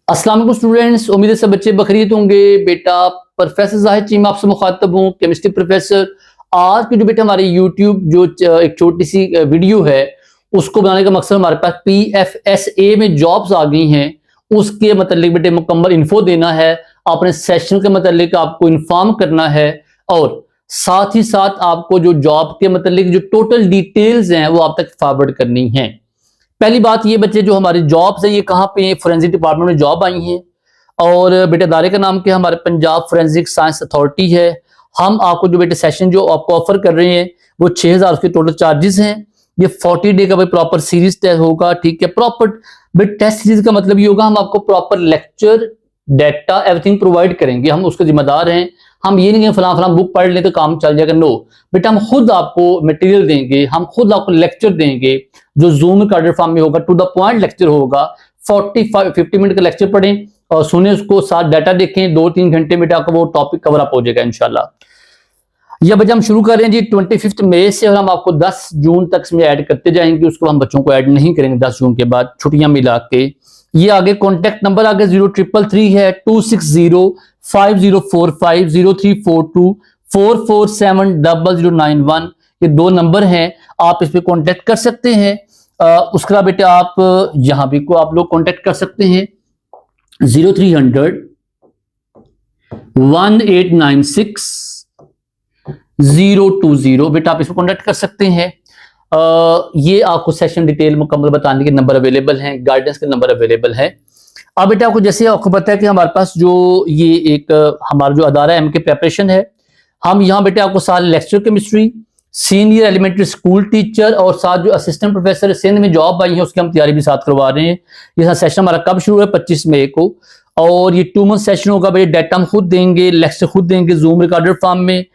अस्सलाम वालेकुम स्टूडेंट्स, उम्मीद है सब बच्चे बखैरियत होंगे। बेटा प्रोफेसर जाहिद चीमा आपसे मुखातब हूँ, केमिस्ट्री प्रोफेसर। आज की जो बेटा हमारी यूट्यूब जो एक छोटी सी वीडियो है उसको बनाने का मकसद हमारे पास PFSA में जॉब्स आ गई हैं, उसके मतलब बेटे मुकम्मल इन्फो देना है, अपने सेशन के मतलब आपको इन्फॉर्म करना है और साथ ही साथ आपको जो जॉब के मतलब जो टोटल डिटेल्स हैं वो आप तक फॉरवर्ड करनी है। पहली बात ये बच्चे जो हमारी जॉब्स है ये कहाँ पे फोरेंसिक डिपार्टमेंट में जॉब आई हैं और बेटे दायरे का नाम क्या हमारे पंजाब फोरेंसिक साइंस अथॉरिटी है। हम आपको जो बेटे सेशन जो आपको ऑफर कर रहे हैं वो 6000 उसके टोटल चार्जेस हैं। ये 40 डे का भाई प्रॉपर सीरीज टेस्ट होगा, ठीक है। प्रॉपर बेट टेस्ट सीरीज का मतलब ये होगा हम आपको proper lecture data everything provide करेंगे, हम उसके जिम्मेदार हैं। हम ये नहीं फलां फलां बुक पढ़ लें तो काम चल जाएगा, नो बेटा हम खुद आपको मटेरियल देंगे, हम खुद आपको लेक्चर देंगे जो जूम रिकॉर्डेड फॉर्म में होगा, टू द पॉइंट लेक्चर होगा। 45-50 मिनट का लेक्चर पढ़ें और सुने उसको, साथ डाटा देखें, 2-3 घंटे में आपका वो टॉपिक कवर अप हो जाएगा इंशाल्लाह। यह बच्चा हम शुरू कर रहे हैं जी 25 मई से और हम आपको 10 जून तक इसमें ऐड करते जाएंगे, उसको हम बच्चों को ऐड नहीं करेंगे 10 जून के बाद, छुट्टियां मिला के। ये आगे कॉन्टेक्ट नंबर आगे 0333 है 260-5042-447091। ये दो नंबर हैं, आप इस पे कांटेक्ट कर सकते हैं। उसके बाद बेटे आप यहां भी को आप लोग कांटेक्ट कर सकते हैं 0300-1896-020 बेटा आप इस पर कांटेक्ट कर सकते हैं। ये आपको सेशन डिटेल मुकम्मल बताने के नंबर अवेलेबल हैं, गाइडेंस के नंबर अवेलेबल है। अब बेटा आपको जैसे आपको पता है कि हमारे पास जो ये एक हमारा जो अदारा है MK प्रेपरेशन है, हम यहाँ बेटे आपको सारे lecture chemistry, senior elementary school teacher और साथ जो असिस्टेंट प्रोफेसर सिंध में जॉब आई है उसकी हम तैयारी भी साथ करवा रहे हैं। ये सेशन हमारा कब शुरू है 25 मई को और ये 2 मंथ सेशन होगा। बेटे डाटा हम खुद देंगे, लेक्चर खुद देंगे, जूम रिकॉर्डेड फॉर्म में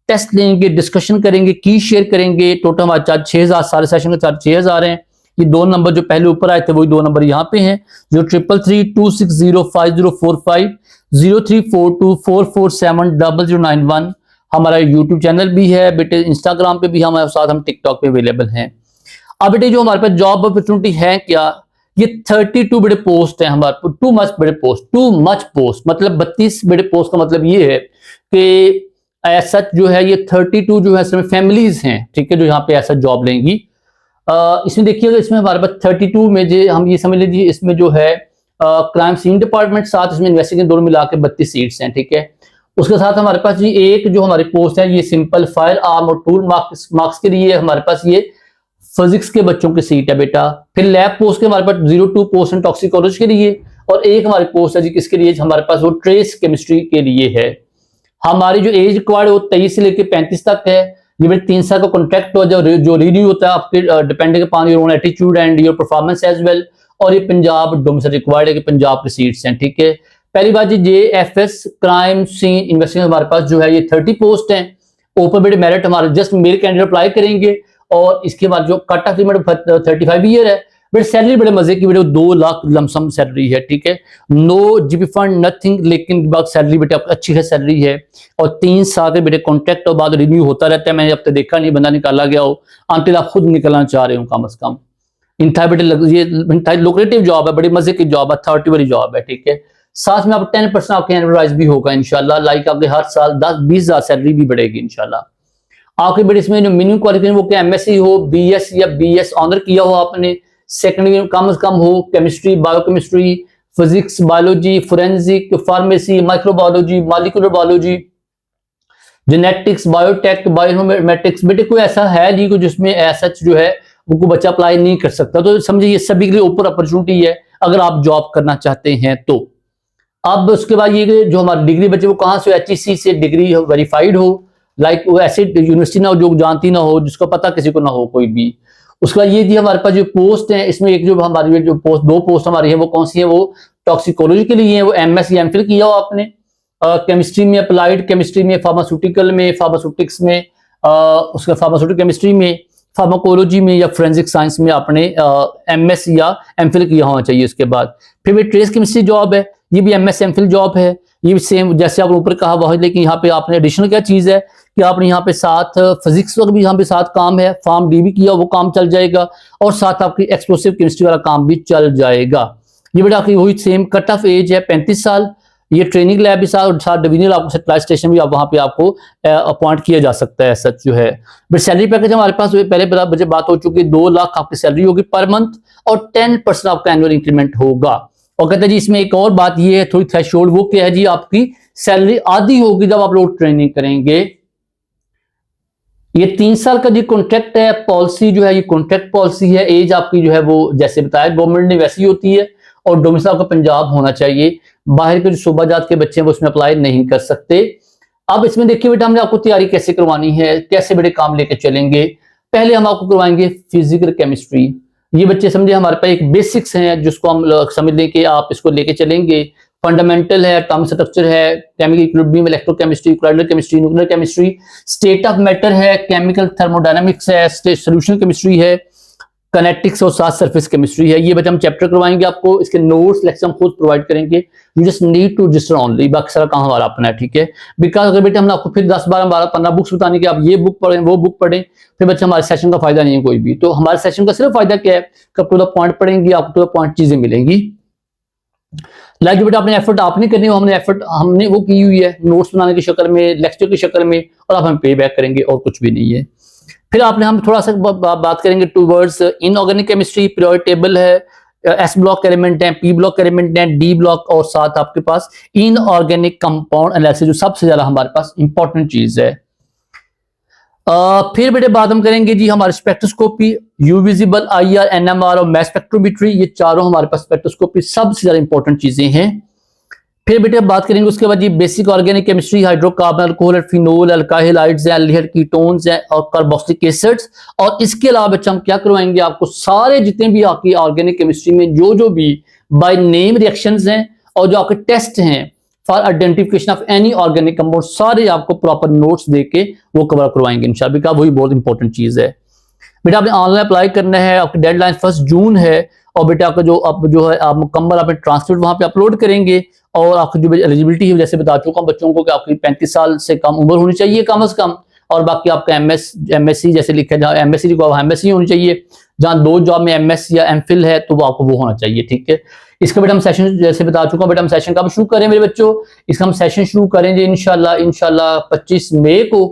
टेस्ट लेंगे, डिस्कशन करेंगे, की शेयर करेंगे। टोटल हमारे चार्ज 6000, सारे सेशन के चार्ज 6000 हैं। ये दो नंबर जो पहले ऊपर आए थे वही दो नंबर यहाँ पे हैं, जो 333-260-5045, 0342-447-0091। हमारा यूट्यूब चैनल भी है बेटे, इंस्टाग्राम पे भी हमारे साथ, हम टिकटॉक पे अवेलेबल हैं। अब बेटे जो हमारे पास जॉब अपॉर्चुनिटी है क्या, ये 32 बड़े पोस्ट है हमारे पास, टू मच पोस्ट मतलब 32 बड़े पोस्ट का मतलब ये है कि ऐसा जो है ये 32 जो है इसमें फैमिलीज हैं, ठीक है, जो यहाँ पे ऐसा जॉब लेंगी। इसमें देखिएगा, इसमें हमारे पास 32 में जो हम ये समझ लीजिए इसमें जो है क्राइम सीन डिपार्टमेंट, साथ इसमें इन्वेस्टिगेशन दोनों मिला के 32 सीट्स हैं, ठीक है। उसके साथ हमारे पास जी एक जो हमारी पोस्ट है ये सिंपल फायर आर्म और टूल मार्क्स के लिए हमारे पास ये फिजिक्स के बच्चों की सीट है बेटा। फिर लैब पोस्ट के हमारे पास 02 पोस्ट है टॉक्सिकोलॉजी के लिए और एक हमारी पोस्ट है जी किसके लिए, हमारे पास वो ट्रेस केमिस्ट्री के लिए है। हमारी जो एज रिक्वायर्ड है वो 23 से लेकर 35 तक है। ये बेटा 3 साल का कॉन्ट्रैक्ट हो जो रिन्यू होता है आपके depending upon your own attitude and your performance as well. और ये पंजाब डोमिसाइल रिक्वायर्ड है कि पंजाब की सीट्स हैं, ठीक है। पहली बात जी JFS क्राइम सीन इन्वेस्टिगेशन हमारे पास जो है ये 30 पोस्ट हैं। ओपन बेटे मेरिट हमारे जस्ट मेल कैंडिडेट अप्लाई करेंगे और इसके बाद जो कट ऑफ लिमिट 35 ईयर है। बट सैलरी बड़े मजे की बेटे 2 लाख लमसम सैलरी है, ठीक है। नो GP फंड नथिंग, लेकिन सैलरी बेटे अच्छी है सैलरी है और 3 साल के बेटे कॉन्ट्रैक्ट और बाद रिन्यू होता रहता है। मैंने अब तक देखा नहीं बंदा निकाला गया हो, अंटिल आप खुद निकलना चाह रहे हो कम अज कम। इंतहा बेटे ये लुक्रेटिव जॉब है, बड़ी मजे की जॉब है, अथॉरिटी वाली जॉब है, ठीक है। साथ में आप 10% आपके एनराइज भी होगा इंशाल्लाह, लाइक आपके हर साल 10-20 हजार सैलरी भी बढ़ेगी इंशाल्लाह। आपके बेटे इसमें जो मिनिमम क्वालिफिकेशन वो क्या MSc हो, BS या BS ऑनर किया हो आपने, सेकेंडरी कम से कम हो, chemistry, biochemistry, physics, biology, forensic, pharmacy, microbiology, molecular biology, genetics, biotech, biometrics. बेटे कोई ऐसा है नहीं को जिसमें ऐसा जो है वो कोई बच्चा अप्लाई नहीं कर सकता, तो समझिए ये सभी के लिए ऊपर अपॉर्चुनिटी है अगर आप जॉब करना चाहते हैं तो। अब उसके बाद ये जो हमारी डिग्री बच्चे वो कहाँ से, HEC से डिग्री वेरीफाइड हो, लाइक वो ऐसे यूनिवर्सिटी ना हो जो जानती ना हो, जिसको पता किसी को ना हो कोई भी। उसके बाद ये जी हमारे पास जो पोस्ट है इसमें एक जो हमारी जो पोस्ट 2 पोस्ट हमारी है वो कौन सी है, वो टॉक्सिकोलॉजी के लिए है, वो MS या MPhil किया हो आपने, केमिस्ट्री में, अप्लाइड केमिस्ट्री में, फार्मास्यूटिकल में, फार्मास्यूटिक्स में, उसका फार्मास्यूटिक केमिस्ट्री में, फार्माकोलॉजी में या फोरेंसिक साइंस में आपने MS या MPhil किया होना चाहिए। उसके बाद फिर भी ट्रेस केमिस्ट्री जॉब है, ये भी MS MPhil जॉब है, ये भी सेम जैसे आपने ऊपर कहा वही, लेकिन यहाँ पे आपने एडिशनल क्या चीज है कि आपने यहाँ पे साथ फिजिक्स का भी यहाँ पे साथ काम है, फार्म D भी किया वो काम चल जाएगा और साथ आपकी एक्सप्लोसिव केमिस्ट्री वाला काम भी चल जाएगा। ये बेटा आपकी वही सेम कट ऑफ एज है 35 साल। ये ट्रेनिंग लैब भी साथ और साथ डिविजनल आपको सैटेलाइट स्टेशन भी आप वहां पे आपको अपॉइंट किया जा सकता है सच जो है। बट सैलरी पैकेज हमारे पास पहले मुझे बात हो चुकी है, 2 लाख आपकी सैलरी होगी पर मंथ और 10% आपका एनुअल इंक्रीमेंट होगा। और कहते हैं जी इसमें एक और बात ये है थोड़ी थ्रेशोल्ड, वो क्या है जी, आपकी सैलरी आधी होगी जब आप लोग ट्रेनिंग करेंगे। ये 3 साल का जी कॉन्ट्रैक्ट है, पॉलिसी जो है ये कॉन्ट्रैक्ट पॉलिसी है। एज आपकी जो है वो जैसे बताया गवर्नमेंट ने वैसी होती है और डोमिसाइल आपका पंजाब होना चाहिए। बाहर के जो सूबा जात के बच्चे हैं वो उसमें अप्लाई नहीं कर सकते। अब इसमें देखिए बेटा हमने आपको तैयारी कैसे करवानी है, कैसे बड़े काम लेके चलेंगे। पहले हम आपको करवाएंगे फिजिकल केमिस्ट्री। ये बच्चे समझे हमारे पास एक बेसिक्स हैं जिसको हम समझ लें कि आप इसको लेके चलेंगे। फंडामेंटल है, एटॉमिक स्ट्रक्चर है, chemical equilibrium, electrochemistry, क्लोइडल chemistry, nuclear chemistry, state of matter है, केमिकल थर्मोडायनामिक्स है, सॉल्यूशन केमिस्ट्री है, कनेटिक्स और साथ सरफेस केमिस्ट्री है। ये बच्चे हम चैप्टर करवाएंगे आपको, इसके नोट्स लेक्चर हम खुद प्रोवाइड करेंगे। You just need to register only, बाकी सारा काम हमारा अपना है, ठीक है। बिकॉज अगर बेटे हमने आपको फिर 10 12 12 15 बुक्स बताने की आप ये बुक पढ़ें वो बुक पढ़ें, फिर बच्चे हमारे सेशन का फायदा नहीं है कोई भी। तो हमारे सेशन का सिर्फ फायदा क्या है, कब टू द पॉइंट पढ़ेंगी, आपको टू द पॉइंट चीजें मिलेंगी। लाइक बेटा आपने एफर्ट आपने करनी हो, हमने वो की हुई है नोट्स बनाने की शक्ल में, लेक्चर की शक्ल में, और आप हम पे बैक करेंगे और कुछ भी नहीं है। फिर हम थोड़ा सा बात करेंगे towards inorganic chemistry. Periodic table है, एस ब्लॉक एलिमेंट है, पी ब्लॉक एलिमेंट है, डी ब्लॉक, और साथ आपके पास इनऑर्गेनिक कंपाउंड एनालिसिस जो सबसे ज्यादा हमारे पास इंपॉर्टेंट चीज है। फिर बेटे बात हम करेंगे जी हमारे spectroscopy, you visible, IR, NMR और मैस स्पेक्ट्रोमेट्री। ये चारों हमारे पास स्पेक्ट्रोस्कोपी सबसे ज्यादा इंपॉर्टेंट चीजें हैं। फिर बेटे बात करेंगे उसके बाद ये basic organic chemistry, hydrocarbon, alcohol, phenol, alkyl halides, aldehyde, ketones हैं और कार्बोक्सिलिक एसिड्स। और इसके अलावा बच्चे हम क्या करवाएंगे आपको, सारे जितने भी आपकी ऑर्गेनिक केमिस्ट्री में जो भी बाय नेम रिएक्शंस हैं और जो आपके टेस्ट हैं for identification of any organic compound, सारे आपको प्रॉपर नोट्स देके वो कवर करवाएंगे इंशाल्लाह, बिकॉज़ वही बहुत इंपॉर्टेंट चीज है। बेटा आपने ऑनलाइन अप्लाई करना है, आपकी डेडलाइन 1 जून है। और बेटा आपका जो है आप मुकम्मल अपने ट्रांसक्रिप्ट वहां पे अपलोड करेंगे। और आपकी जो एलिजिबिलिटी है जैसे बता चुका हूं बच्चों को कि आपकी 35 साल से कम उम्र होनी चाहिए कम से कम। और बाकी आपका MSc जैसे लिखा है, जहाँ MSc को MSc होनी चाहिए, जहाँ 2 जॉब में MS या MPhil है तो वो आपको वो होना चाहिए, ठीक है। इसका बेटा हम सेशन जैसे बता चुका हूँ, बेटा हम सेशन कब शुरू करें मेरे बच्चों, इसका हम सेशन शुरू करेंगे इंशाल्लाह 25 मई को,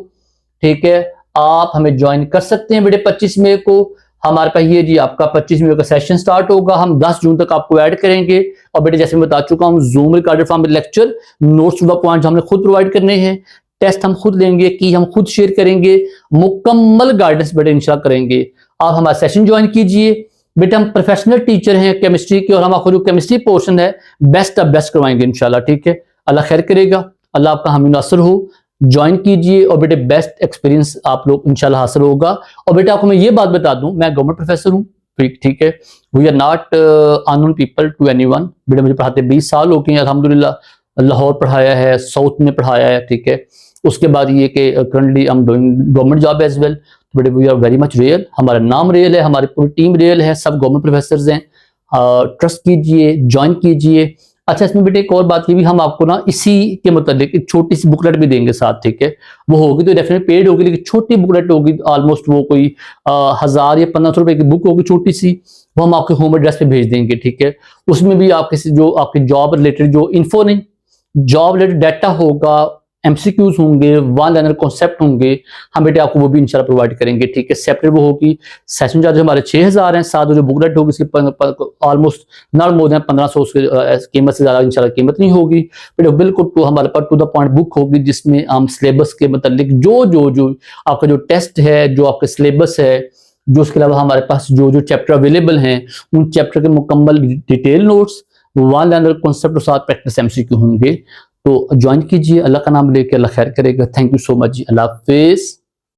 ठीक है। आप हमें ज्वाइन कर सकते हैं बेटे 25 मई को। हमारे पास ये जी आपका 25 मई का सेशन स्टार्ट होगा, हम 10 जून तक आपको ऐड करेंगे। और बेटे जैसे मैं बता चुका हूँ Zoom recorded form lecture, notes to the point हमने खुद प्रोवाइड करने हैं, टेस्ट हम खुद लेंगे, की हम खुद शेयर करेंगे, मुकम्मल गाइडेंस बेटे इंशाल्लाह करेंगे। आप हमारा सेशन ज्वाइन कीजिए बेटे, हम प्रोफेशनल टीचर हैं केमिस्ट्री के और हम आपको जो केमिस्ट्री पोर्शन है बेस्ट ऑफ बेस्ट करवाएंगे इंशाल्लाह, ठीक है। अल्लाह खैर करेगा, अल्लाह आपका हामी नासर हो। ज्वाइन कीजिए और बेटे बेस्ट एक्सपीरियंस आप लोग इंशाल्लाह हासिल होगा। और बेटा आपको मैं ये बात बता दूं, मैं गवर्नमेंट प्रोफेसर हूँ, ठीक है। We are not unknown people to anyone. बेटे मुझे पढ़ाते 20 साल हो गए अल्हम्दुलिल्लाह। लाहौर पढ़ाया है, साउथ में पढ़ाया है, ठीक है। उसके बाद ये कि currently I am doing government job as well. बेटे we are very much real, हमारा नाम रियल है, हमारी पूरी टीम रियल है, सब गवर्नमेंट प्रोफेसर हैं। ट्रस्ट कीजिए, ज्वाइन कीजिए। अच्छा इसमें बेटे एक और बात ये भी, हम आपको ना इसी के मतलब एक छोटी सी बुकलेट भी देंगे साथ, ठीक है। वो होगी तो डेफिनेटली पेड होगी, लेकिन छोटी बुकलेट होगी, ऑलमोस्ट वो कोई 1000 या 1500 रुपए की बुक होगी छोटी सी, वो हम आपके होम एड्रेस पे भेज देंगे, ठीक है। उसमें भी आपके जो आपके जॉब रिलेटेड जो इन्फो नहीं, जॉब रिलेटेड डाटा होगा, MCQs होंगे, 1 लाइनर कॉन्सेप्ट होंगे, हम बेटे आपको वो भी इंशाल्लाह प्रोवाइड करेंगे, ठीक है। सेपरेट वो होगी। सेशन चार्ज हमारे 6000 हैं, साथ जो बुकलेट होगी इसकी ऑलमोस्ट नॉट मोर देन 1500 कीमत से ज्यादा इंशाल्लाह कीमत नहीं होगी। बेटे बिल्कुल तो हमारे पास टू द पॉइंट बुक होगी जिसमें हम सिलेबस के मतलब जो आपका जो टेस्ट है, जो आपका सिलेबस है, जो उसके अलावा हमारे पास जो चैप्टर अवेलेबल हैं उन चैप्टर के मुकम्मल डिटेल नोट्स, 1 लाइनर कॉन्सेप्ट और साथ प्रैक्टिस MCQ होंगे। तो ज्वाइन कीजिए, अल्लाह का नाम लेके, अल्लाह खैर करेगा। थैंक यू सो मच जी, अल्लाह हाफिज।